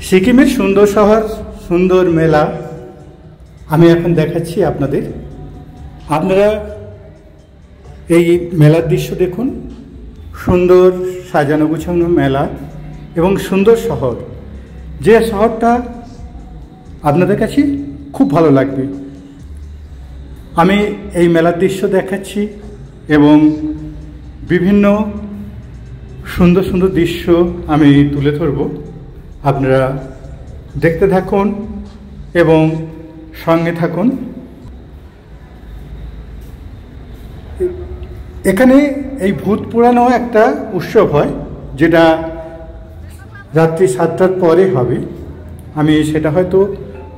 সিকিমের সুন্দর শহর, সুন্দর মেলা আমি এখন দেখাচ্ছি আপনাদের। আপনারা এই মেলার দৃশ্য দেখুন। সুন্দর সাজানো গুছানো মেলা এবং সুন্দর শহর, যে শহরটা আপনাদের কাছে খুব ভালো লাগবে। আমি এই মেলার দৃশ্য দেখাচ্ছি এবং বিভিন্ন সুন্দর সুন্দর দৃশ্য আমি তুলে ধরব। আপনারা দেখতে থাকুন এবং সঙ্গে থাকুন। এখানে এই ভূত পোড়ানো একটা উৎসব হয়, যেটা রাত্রি 7টার পরে হবে। আমি সেটা হয়তো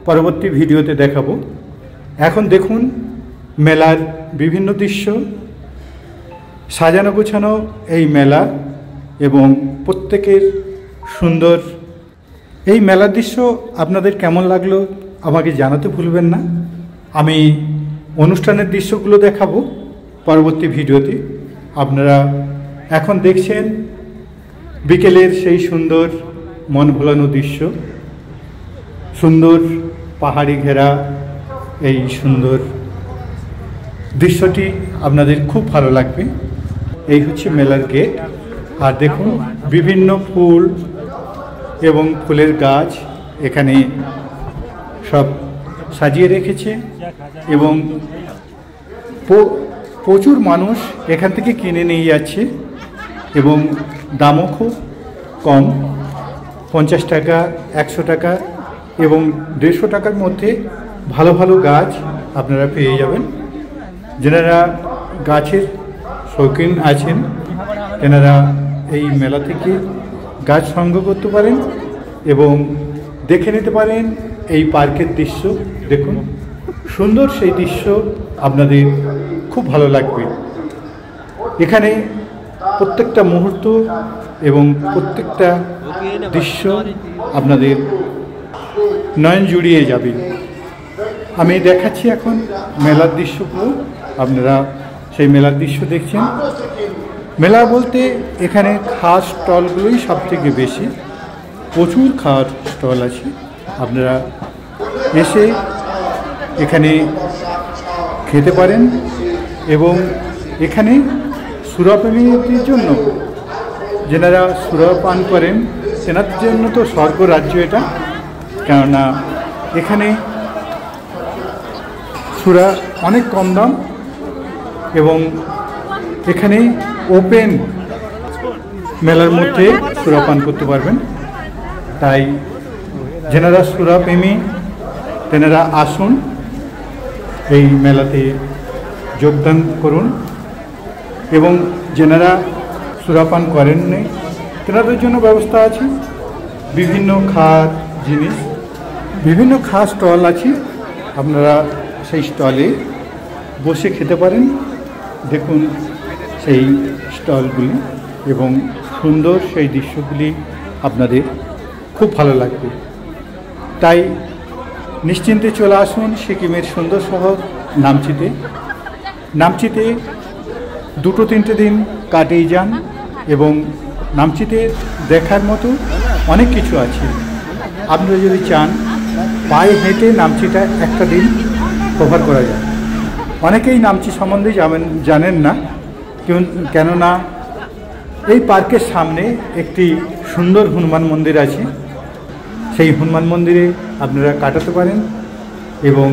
পরবর্তী ভিডিওতে দেখাবো। এখন দেখুন মেলার বিভিন্ন দৃশ্য, সাজানো গোছানো এই মেলা এবং প্রত্যেকের সুন্দর এই মেলার দৃশ্য আপনাদের কেমন লাগলো আমাকে জানাতে ভুলবেন না। আমি অনুষ্ঠানের দৃশ্যগুলো দেখাবো পরবর্তী ভিডিওতে। আপনারা এখন দেখছেন বিকেলের সেই সুন্দর মন ভোলানো দৃশ্য, সুন্দর পাহাড়ি ঘেরা এই সুন্দর দৃশ্যটি আপনাদের খুব ভালো লাগবে। এই হচ্ছে মেলার গেট। আর দেখুন বিভিন্ন ফুল এবং ফুলের গাছ এখানে সব সাজিয়ে রেখেছে এবং প্রচুর মানুষ এখান থেকে কিনে নিয়ে যাচ্ছে এবং দামও খুব কম, 50 টাকা, 100 টাকা এবং 150 টাকার মধ্যে ভালো ভালো গাছ আপনারা পেয়ে যাবেন। যারা গাছের শৌখিন আছেন তেনারা এই মেলা থেকে গাছ সংগ্রহ করতে পারেন এবং দেখে নিতে পারেন এই পার্কের দৃশ্য। দেখুন সুন্দর সেই দৃশ্য আপনাদের খুব ভালো লাগবে। এখানে প্রত্যেকটা মুহূর্ত এবং প্রত্যেকটা দৃশ্য আপনাদের নয়ন জুড়িয়ে যাবে। আমি দেখাচ্ছি এখন মেলার দৃশ্যগুলো। আপনারা সেই মেলার দৃশ্য দেখছেন। মেলা বলতে এখানে খাওয়ার স্টলগুলোই সব থেকে বেশি, প্রচুর খাওয়ার স্টল আছে। আপনারা এসে এখানে খেতে পারেন এবং এখানে সুরাপ্রেমীদের জন্য, যেনারা সুরা পান করেন তেনাদের জন্য তো স্বর্গ রাজ্য এটা। কেননা এখানে সুরা অনেক কম দাম এবং এখানে ওপেন মেলার মধ্যে সুরা পান করতে পারবেন। তাই যেনারা সুরা প্রেমী তেনারা আসুন, এই মেলাতে যোগদান করুন এবং যেনারা সুরাপান করেননি তেনাদের জন্য ব্যবস্থা আছে। বিভিন্ন খাওয়ার জিনিস, বিভিন্ন খাওয়ার স্টল আছে, আপনারা সেই স্টলে বসে খেতে পারেন। দেখুন সেই স্টলগুলি এবং সুন্দর সেই দৃশ্যগুলি আপনাদের খুব ভালো লাগবে। তাই নিশ্চিন্তে চলে আসুন সিকিমের সুন্দর শহর নামচিতে। নামচিতে 2-3 দিন কাটিয়ে যান এবং নামচিতে দেখার মতো অনেক কিছু আছে। আপনারা যদি চান পায়ে হেঁটে নামচিটা একটা দিন কভার করা যায়। অনেকেই নামচি সম্বন্ধে জানেন না, কেননা এই পার্কের সামনে একটি সুন্দর হনুমান মন্দির আছে। সেই হনুমান মন্দিরে আপনারা কাটাতে পারেন এবং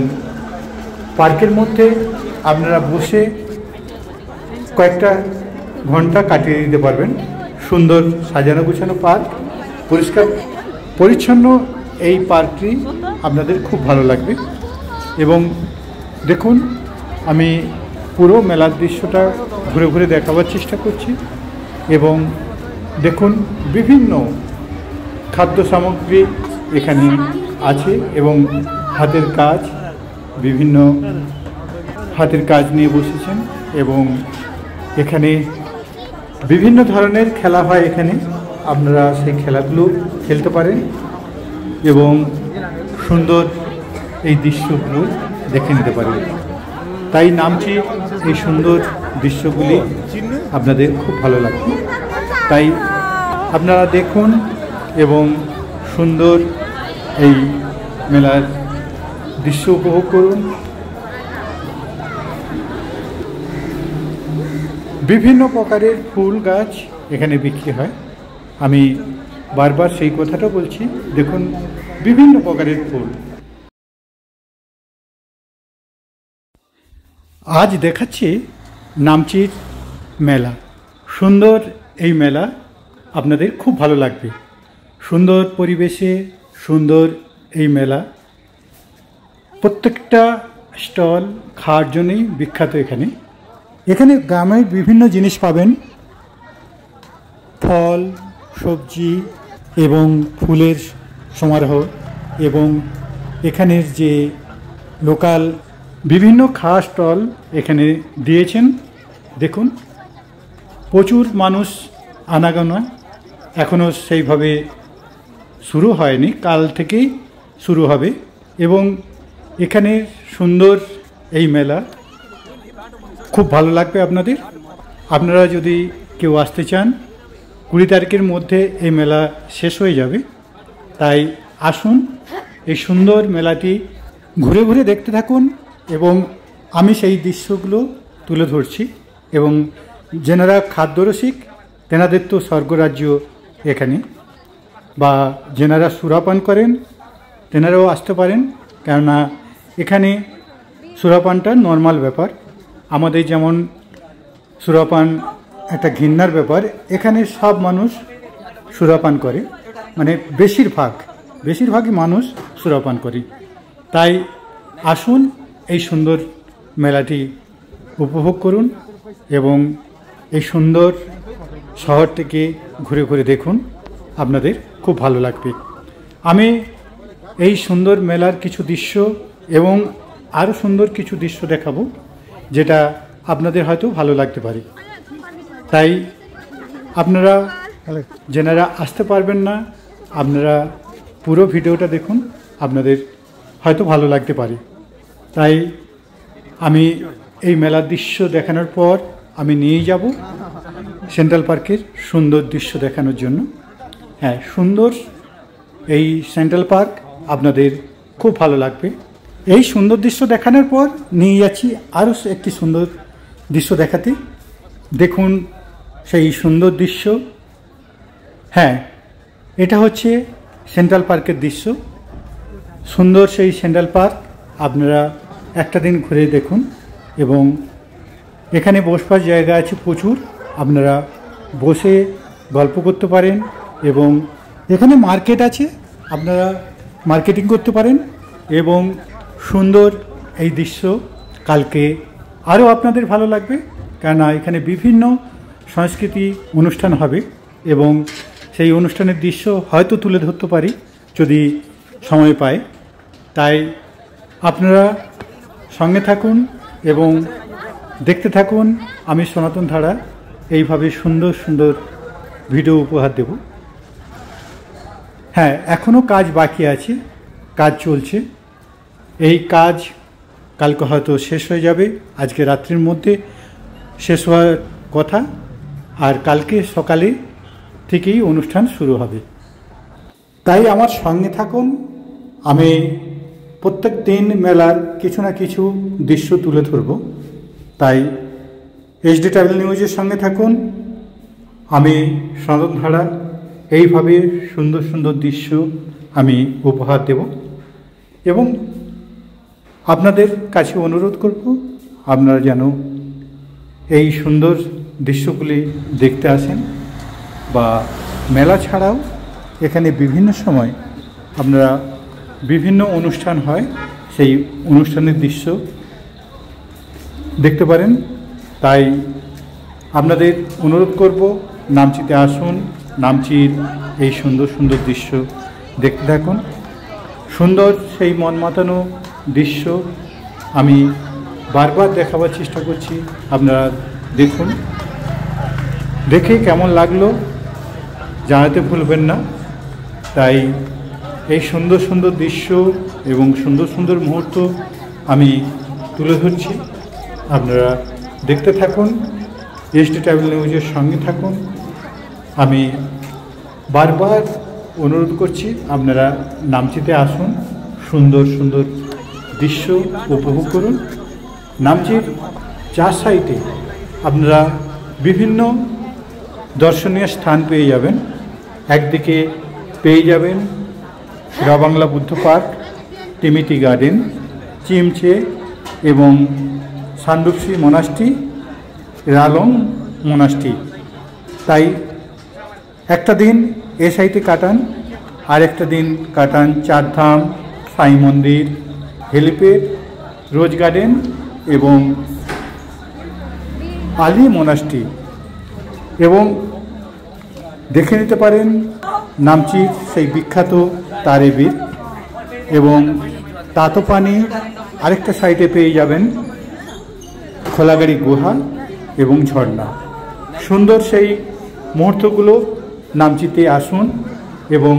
পার্কের মধ্যে আপনারা বসে কয়েকটা ঘন্টা কাটিয়ে দিতে পারবেন। সুন্দর সাজানো গুছানো পার্ক, পরিষ্কার পরিচ্ছন্ন এই পার্কটি আপনাদের খুব ভালো লাগবে। এবং দেখুন আমি পুরো মেলার দৃশ্যটা ঘুরে ঘুরে দেখাবার চেষ্টা করছি এবং দেখুন বিভিন্ন খাদ্য সামগ্রী এখানে আছে এবং হাতের কাজ, বিভিন্ন হাতের কাজ নিয়ে বসেছেন এবং এখানে বিভিন্ন ধরনের খেলা হয়। এখানে আপনারা সেই খেলাগুলো খেলতে পারেন এবং সুন্দর এই দৃশ্যগুলো দেখে নিতে পারেন। তাই নামচি এই সুন্দর দৃশ্যগুলি আপনাদের খুব ভালো লাগবে। তাই আপনারা দেখুন এবং সুন্দর এই মেলার দৃশ্য উপভোগ করুন। বিভিন্ন প্রকারের ফুল গাছ এখানে বিক্রি হয়। আমি বারবার সেই কথাটা বলছি, দেখুন বিভিন্ন প্রকারের ফুল। আজ দেখাচ্ছি নামচির মেলা। সুন্দর এই মেলা, আপনাদের খুব ভালো লাগবে। সুন্দর পরিবেশে সুন্দর এই মেলা। প্রত্যেকটা স্টল খাওয়ার জন্যই বিখ্যাত। এখানে গ্রামের বিভিন্ন জিনিস পাবেন, ফল, সবজি এবং ফুলের সমারোহ, এবং এখানের যে লোকাল বিভিন্ন খাওয়া স্টল এখানে দিয়েছেন। দেখুন প্রচুর মানুষ আনাগোনা, এখনও সেইভাবে শুরু হয়নি, কাল থেকেই শুরু হবে। এবং এখানে সুন্দর এই মেলা খুব ভালো লাগবে আপনাদের। আপনারা যদি কেউ আসতে চান, 20 তারিখের মধ্যে এই মেলা শেষ হয়ে যাবে, তাই আসুন এই সুন্দর মেলাটি ঘুরে ঘুরে দেখতে থাকুন। এবং আমি সেই দৃশ্যগুলো তুলে ধরছি, এবং যেনারা খাদ্যরসিক তেনাদের তো স্বর্গরাজ্য এখানে, বা যেনারা সুরাপান করেন তেনারাও আসতে পারেন, কেননা এখানে সুরাপানটা নর্মাল ব্যাপার। আমাদের যেমন সুরাপান একটা ঘৃণার ব্যাপার, এখানে সব মানুষ সুরাপান করে, মানে বেশিরভাগই মানুষ সুরাপান করে। তাই আসুন এই সুন্দর মেলাটি উপভোগ করুন এবং এই সুন্দর শহরটিকে ঘুরে ঘুরে দেখুন, আপনাদের খুব ভালো লাগবে। আমি এই সুন্দর মেলার কিছু দৃশ্য এবং আরও সুন্দর কিছু দৃশ্য দেখাবো, যেটা আপনাদের হয়তো ভালো লাগতে পারে। তাই আপনারা যেনারা আসতে পারবেন না, আপনারা পুরো ভিডিওটা দেখুন, আপনাদের হয়তো ভালো লাগতে পারে। তাই আমি এই মেলার দৃশ্য দেখানোর পর আমি নিয়ে যাব সেন্ট্রাল পার্কের সুন্দর দৃশ্য দেখানোর জন্য। হ্যাঁ, সুন্দর এই সেন্ট্রাল পার্ক আপনাদের খুব ভালো লাগবে। এই সুন্দর দৃশ্য দেখানোর পর নিয়ে যাচ্ছি আরও একটি সুন্দর দৃশ্য দেখাতে। দেখুন সেই সুন্দর দৃশ্য। হ্যাঁ, এটা হচ্ছে সেন্ট্রাল পার্কের দৃশ্য। সুন্দর সেই সেন্ট্রাল পার্ক আপনারা একটা দিন ঘুরে দেখুন, এবং এখানে বসবার জায়গা আছে প্রচুর, আপনারা বসে গল্প করতে পারেন, এবং এখানে মার্কেট আছে, আপনারা মার্কেটিং করতে পারেন। এবং সুন্দর এই দৃশ্য কালকে আরও আপনাদের ভালো লাগবে, কেননা এখানে বিভিন্ন সংস্কৃতি অনুষ্ঠান হবে, এবং সেই অনুষ্ঠানের দৃশ্য হয়তো তুলে ধরতে পারি যদি সময় পায়। তাই আপনারা সঙ্গে থাকুন এবং দেখতে থাকুন। আমি সনাতন ধারা এইভাবে সুন্দর সুন্দর ভিডিও উপহার দেব। হ্যাঁ, এখনও কাজ বাকি আছে, কাজ চলছে। এই কাজ কালকে হয়তো শেষ হয়ে যাবে, আজকে রাত্রির মধ্যে শেষ হওয়ার কথা, আর কালকে সকালে থেকেই অনুষ্ঠান শুরু হবে। তাই আমার সঙ্গে থাকুন। আমি প্রত্যেক দিন মেলার কিছু না কিছু দৃশ্য তুলে ধরব, তাই এইচডি ট্রাভেল নিউজের সঙ্গে থাকুন। আমি সনাতন ধারা এইভাবে সুন্দর সুন্দর দৃশ্য আমি উপহার দেব, এবং আপনাদের কাছে অনুরোধ করব আপনারা যেন এই সুন্দর দৃশ্যগুলি দেখতে আসেন, বা মেলা ছাড়াও এখানে বিভিন্ন সময় আপনারা বিভিন্ন অনুষ্ঠান হয়, সেই অনুষ্ঠানের দৃশ্য দেখতে পারেন। তাই আপনাদের অনুরোধ করব নামচিতে আসুন, নামচির এই সুন্দর সুন্দর দৃশ্য দেখতে থাকুন। সুন্দর সেই মন মাতানো দৃশ্য আমি বারবার দেখাবার চেষ্টা করছি, আপনারা দেখুন, দেখে কেমন লাগলো জানাতে ভুলবেন না। তাই এই সুন্দর সুন্দর দৃশ্য এবং সুন্দর সুন্দর মুহূর্ত আমি তুলে ধরছি, আপনারা দেখতে থাকুন, এইচডি ট্রাভেল নিউজের সঙ্গে থাকুন। আমি বারবার অনুরোধ করছি আপনারা নামচিতে আসুন, সুন্দর সুন্দর দৃশ্য উপভোগ করুন। নামচির চার সাইডে আপনারা বিভিন্ন দর্শনীয় স্থান পেয়ে যাবেন। একদিকে পেয়ে যাবেন রাবাংলা বুদ্ধ পার্ক, টিমিটি গার্ডেন, চিমচে এবং সান্ডুপসি মনাস্ট্রি, রালং মনাস্ট্রি। তাই একটা দিন এ সাইটে কাটান, আর একটা দিন কাটান চারধাম, সাই মন্দির, হেলিপ্যাড, রোজ গার্ডেন এবং আলী মনাস্ট্রি, এবং দেখে নিতে পারেন নামচির সেই বিখ্যাত তারেবীর এবং তাতোপানি। আরেকটা সাইডে পেয়ে যাবেন খোলাগাড়ি গুহা এবং ঝর্ণা। সুন্দর সেই মুহূর্তগুলো নামচিতে আসুন এবং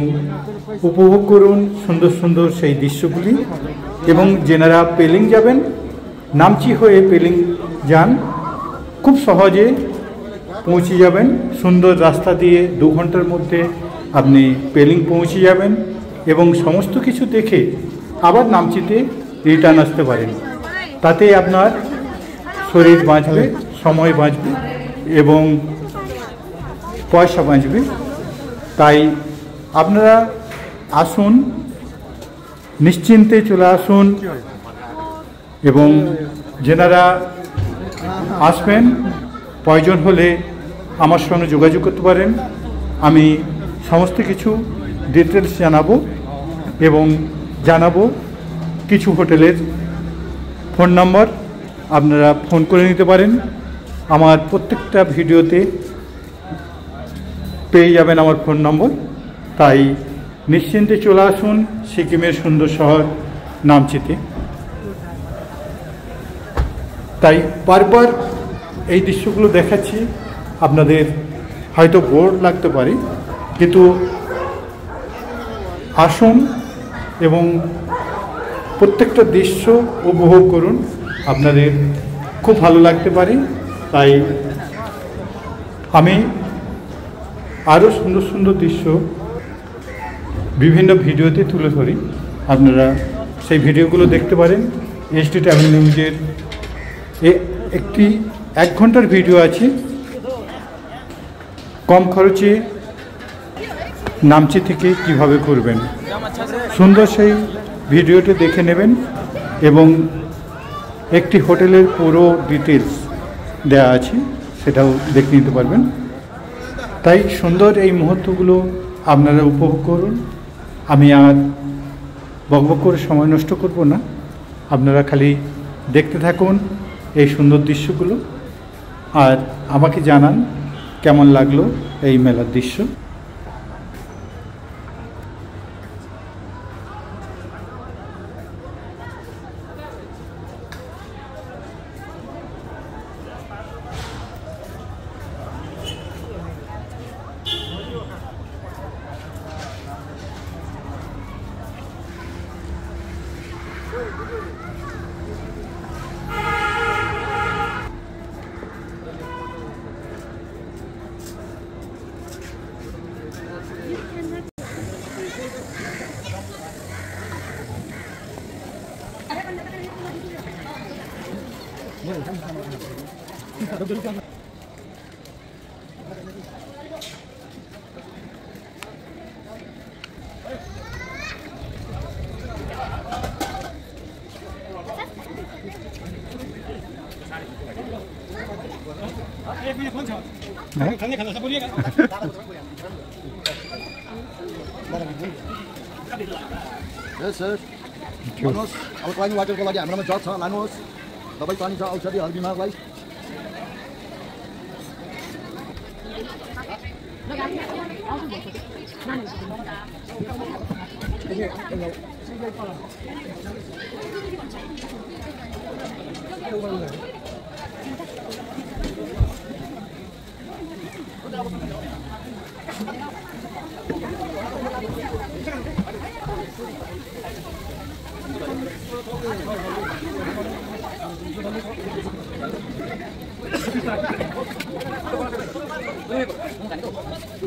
উপভোগ করুন সুন্দর সুন্দর সেই দৃশ্যগুলি। এবং যেনারা পেলিং যাবেন, নামচি হয়ে পেলিং যান, খুব সহজে পৌঁছে যাবেন। সুন্দর রাস্তা দিয়ে 2 ঘন্টার মধ্যে আপনি পেলিং পৌঁছে যাবেন এবং সমস্ত কিছু দেখে আবার নামচিতে রিটার্ন আসতে পারেন। তাতে আপনার শরীর বাঁচবে, সময় বাঁচবে এবং পয়সা বাঁচবে। তাই আপনারা আসুন, নিশ্চিন্তে চলে আসুন। এবং যেনারা আসবেন প্রয়োজন হলে আমার সঙ্গে যোগাযোগ করতে পারেন। আমি সমস্ত কিছু ডিটেলস জানাবো এবং জানাবো কিছু হোটেলের ফোন নাম্বার, আপনারা ফোন করে নিতে পারেন। আমার প্রত্যেকটা ভিডিওতে পেয়ে যাবেন আমার ফোন নম্বর। তাই নিশ্চিন্তে চলে আসুন সিকিমের সুন্দর শহর নামচিতে। তাই বারবার এই দৃশ্যগুলো দেখাচ্ছি, আপনাদের হয়তো বোর লাগতে পারে, কিন্তু আসুন এবং প্রত্যেকটা দৃশ্য উপভোগ করুন, আপনাদের খুব ভালো লাগতে পারে। তাই আমি আরও সুন্দর সুন্দর দৃশ্য বিভিন্ন ভিডিওতে তুলে ধরি, আপনারা সেই ভিডিওগুলো দেখতে পারেন। HD ট্রাভেল নিউজের একটি 1 ঘন্টার ভিডিও আছে, কম খরচে নামচি থেকে কিভাবে করবেন, সুন্দর সেই ভিডিওটি দেখে নেবেন এবং একটি হোটেলের পুরো ডিটেলস দেওয়া আছে, সেটাও দেখে নিতে পারবেন। তাই সুন্দর এই মুহূর্তগুলো আপনারা উপভোগ করুন। আমি আর বকবক করে সময় নষ্ট করব না, আপনারা খালি দেখতে থাকুন এই সুন্দর দৃশ্যগুলো, আর আমাকে জানান কেমন লাগলো এই মেলার দৃশ্য। Yes, sir. भन्नुहोस् अब पानी वाटरको लागि हाम्रोमा जग छ, लानुहोस्। दबाई पानी छ, औषधिहरू बिमारलाई। 네.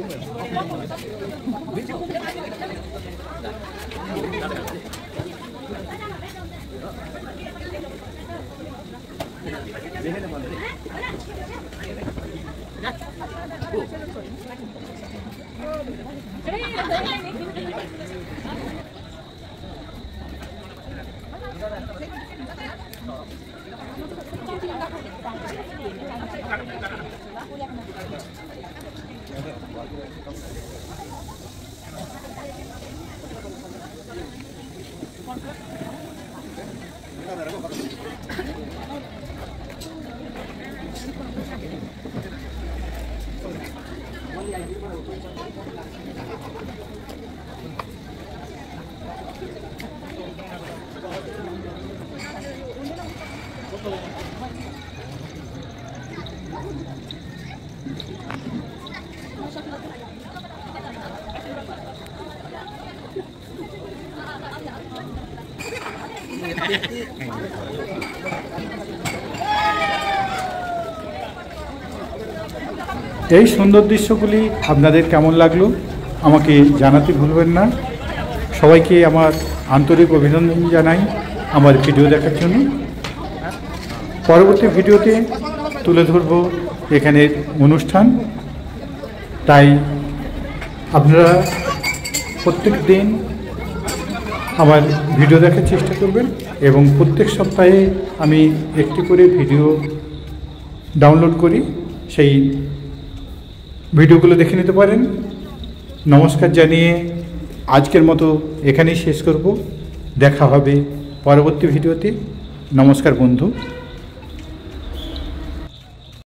এই সুন্দর দৃশ্যগুলি আপনাদের কেমন লাগলো আমাকে জানাতে ভুলবেন না। সবাইকে আমার আন্তরিক অভিনন্দন জানাই আমার ভিডিও দেখার জন্য। পরবর্তী ভিডিওতে তুলে ধরব এখানের অনুষ্ঠান, তাই আপনারা প্রত্যেক দিন আমার ভিডিও দেখার চেষ্টা করবেন এবং প্রত্যেক সপ্তাহে আমি একটি করে ভিডিও ডাউনলোড করি, সেই ভিডিওগুলো দেখে নিতে পারেন। নমস্কার জানিয়ে আজকের মতো এখানেই শেষ করব। দেখা হবে পরবর্তী ভিডিওতে। নমস্কার বন্ধু।